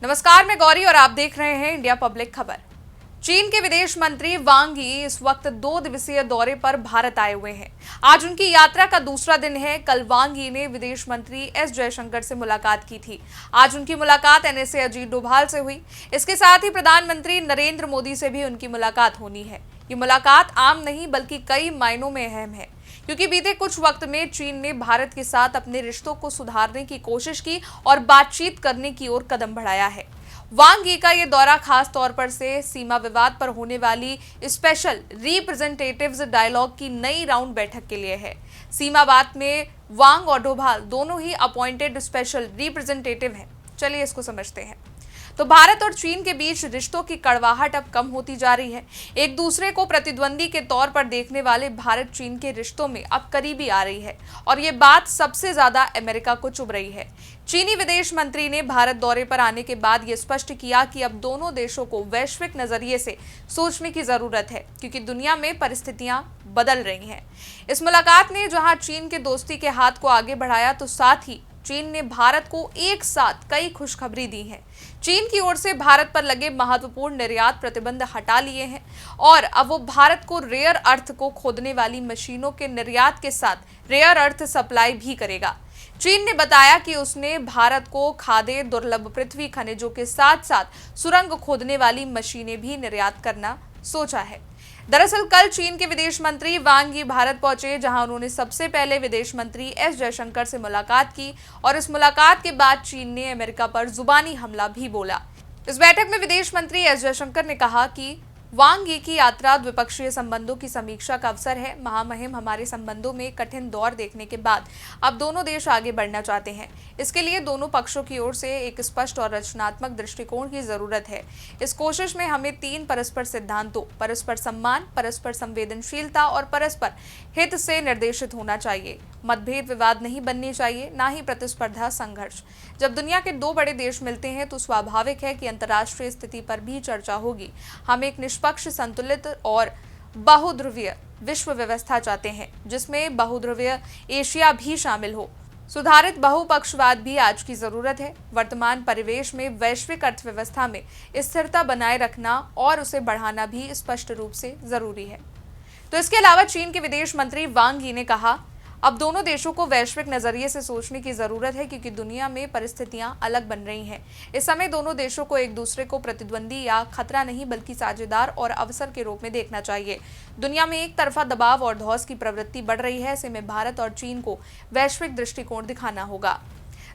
नमस्कार, मैं गौरी और आप देख रहे हैं इंडिया पब्लिक खबर। चीन के विदेश मंत्री वांग यी इस वक्त 2 दिवसीय दौरे पर भारत आए हुए हैं। आज उनकी यात्रा का दूसरा दिन है। कल वांग यी ने विदेश मंत्री एस जयशंकर से मुलाकात की थी। आज उनकी मुलाकात एनएसए अजीत डोभाल से हुई। इसके साथ ही प्रधानमंत्री नरेंद्र मोदी से भी उनकी मुलाकात होनी है। ये मुलाकात आम नहीं बल्कि कई मायनों में अहम है, क्योंकि बीते कुछ वक्त में चीन ने भारत के साथ अपने रिश्तों को सुधारने की कोशिश की और बातचीत करने की ओर कदम बढ़ाया है। वांग यी का ये दौरा खास तौर पर से सीमा विवाद पर होने वाली स्पेशल रिप्रेजेंटेटिव्स डायलॉग की नई राउंड बैठक के लिए है। सीमावाद में वांग और डोभाल दोनों ही अपॉइंटेड स्पेशल रिप्रेजेंटेटिव हैं। चलिए इसको समझते हैं। तो भारत और चीन के बीच रिश्तों की कड़वाहट अब कम होती जा रही है। एक दूसरे को प्रतिद्वंदी के तौर पर देखने वाले भारत चीन के रिश्तों में अब करीबी आ रही है और ये बात सबसे ज्यादा अमेरिका को चुभ रही है। चीनी विदेश मंत्री ने भारत दौरे पर आने के बाद ये स्पष्ट किया कि अब दोनों देशों को वैश्विक नजरिए से सोचने की जरूरत है, क्योंकि दुनिया में परिस्थितियां बदल रही हैं। इस मुलाकात ने जहां चीन के दोस्ती के हाथ को आगे बढ़ाया, तो साथ ही चीन ने भारत को एक साथ कई खुशखबरी दी हैं। चीन की ओर से भारत पर लगे महत्वपूर्ण निर्यात प्रतिबंध हटा लिए हैं और अब वो भारत को रेयर अर्थ को खोदने वाली मशीनों के निर्यात के साथ रेयर अर्थ सप्लाई भी करेगा। चीन ने बताया कि उसने भारत को खाद्य दुर्लभ पृथ्वी खनिजों के साथ साथ सुरंग खोदने वाली मशीनें भी निर्यात करना सोचा है। दरअसल कल चीन के विदेश मंत्री वांग यी भारत पहुंचे, जहां उन्होंने सबसे पहले विदेश मंत्री एस जयशंकर से मुलाकात की और इस मुलाकात के बाद चीन ने अमेरिका पर जुबानी हमला भी बोला। इस बैठक में विदेश मंत्री एस जयशंकर ने कहा कि वांग यी की यात्रा द्विपक्षीय संबंधों की समीक्षा का अवसर है। महामहिम हमारे संबंधों में कठिन दौर देखने के बाद अब दोनों देश आगे बढ़ना चाहते हैं। इसके लिए दोनों पक्षों की ओर से एक स्पष्ट और रचनात्मक दृष्टिकोण की जरूरत है। इस कोशिश में हमें 3 परस्पर सिद्धांतों परस्पर सम्मान, परस्पर संवेदनशीलता और परस्पर हित से निर्देशित होना चाहिए। मतभेद विवाद नहीं बनने चाहिए, ना ही प्रतिस्पर्धा संघर्ष। जब दुनिया के 2 बड़े देश मिलते हैं तो स्वाभाविक है कि अंतर्राष्ट्रीय स्थिति पर भी चर्चा होगी। हम एक निष्पक्ष, संतुलित और बहुध्रुवीय विश्व व्यवस्था चाहते हैं, जिसमें बहुध्रुवीय एशिया भी शामिल हो। सुधारित बहुपक्षवाद भी आज की जरूरत है। वर्तमान परिवेश में वैश्विक अर्थव्यवस्था में स्थिरता बनाए रखना और उसे बढ़ाना भी स्पष्ट रूप से जरूरी है। तो इसके अलावा चीन के विदेश मंत्री वांग यी ने कहा, अब दोनों देशों को वैश्विक नजरिए से सोचने की जरूरत है, क्योंकि दुनिया में परिस्थितियां अलग बन रही हैं। इस समय दोनों देशों को एक दूसरे को प्रतिद्वंदी या खतरा नहीं बल्कि साझेदार और अवसर के रूप में देखना चाहिए। दुनिया में एक तरफा दबाव और धौंस की प्रवृत्ति बढ़ रही है। ऐसे में भारत और चीन को वैश्विक दृष्टिकोण दिखाना होगा।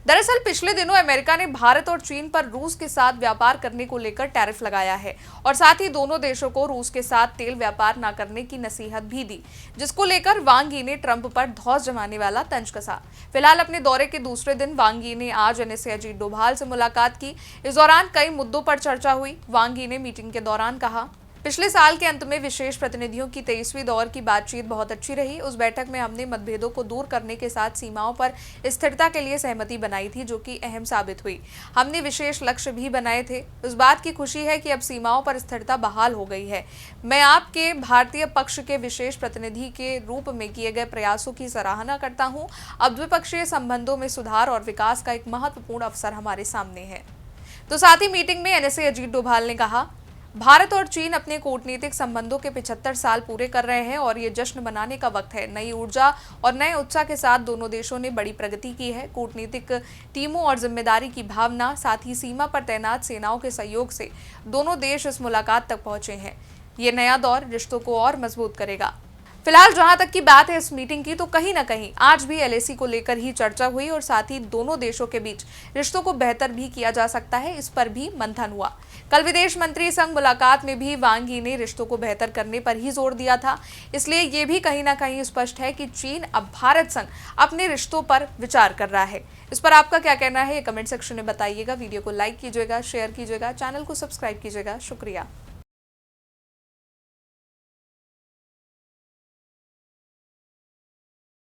दरअसल पिछले दिनों अमेरिका ने भारत और चीन पर रूस के साथ व्यापार करने को लेकर टैरिफ लगाया है और साथ ही दोनों देशों को रूस के साथ तेल व्यापार न करने की नसीहत भी दी, जिसको लेकर वांग यी ने ट्रंप पर धौंस जमाने वाला तंज कसा। फिलहाल अपने दौरे के दूसरे दिन वांग यी ने आज एनएसए अजीत डोभाल से मुलाकात की। इस दौरान कई मुद्दों पर चर्चा हुई। वांग यी ने मीटिंग के दौरान कहा, पिछले साल के अंत में विशेष प्रतिनिधियों की 23वीं दौर की बातचीत बहुत अच्छी रही। उस बैठक में हमने मतभेदों को दूर करने के साथ सीमाओं पर स्थिरता के लिए सहमति बनाई थी, जो कि अहम साबित हुई। हमने विशेष लक्ष्य भी बनाए थे। उस बात की खुशी है कि अब सीमाओं पर स्थिरता बहाल हो गई है। मैं आपके भारतीय पक्ष के विशेष प्रतिनिधि के रूप में किए गए प्रयासों की सराहना करता हूँ। अब द्विपक्षीय संबंधों में सुधार और विकास का एक महत्वपूर्ण अवसर हमारे सामने है। तो साथ ही मीटिंग में एनएसए अजीत डोभाल ने कहा, भारत और चीन अपने कूटनीतिक संबंधों के 75 साल पूरे कर रहे हैं और ये जश्न मनाने का वक्त है। नई ऊर्जा और नए उत्साह के साथ दोनों देशों ने बड़ी प्रगति की है। कूटनीतिक टीमों और जिम्मेदारी की भावना, साथ ही सीमा पर तैनात सेनाओं के सहयोग से दोनों देश इस मुलाकात तक पहुंचे हैं। ये नया दौर रिश्तों को और मजबूत करेगा। फिलहाल जहां तक की बात है इस मीटिंग की, तो कहीं ना कहीं आज भी एलएसी को लेकर ही चर्चा हुई और साथ ही दोनों देशों के बीच रिश्तों को बेहतर भी किया जा सकता है, इस पर भी मंथन हुआ। कल विदेश मंत्री संग मुलाकात में भी वांग यी ने रिश्तों को बेहतर करने पर ही जोर दिया था। इसलिए ये भी कहीं ना कहीं स्पष्ट है कि चीन अब भारत संग अपने रिश्तों पर विचार कर रहा है। इस पर आपका क्या कहना है, ये कमेंट सेक्शन में बताइएगा। वीडियो को लाइक कीजिएगा, शेयर कीजिएगा, चैनल को सब्सक्राइब कीजिएगा। शुक्रिया।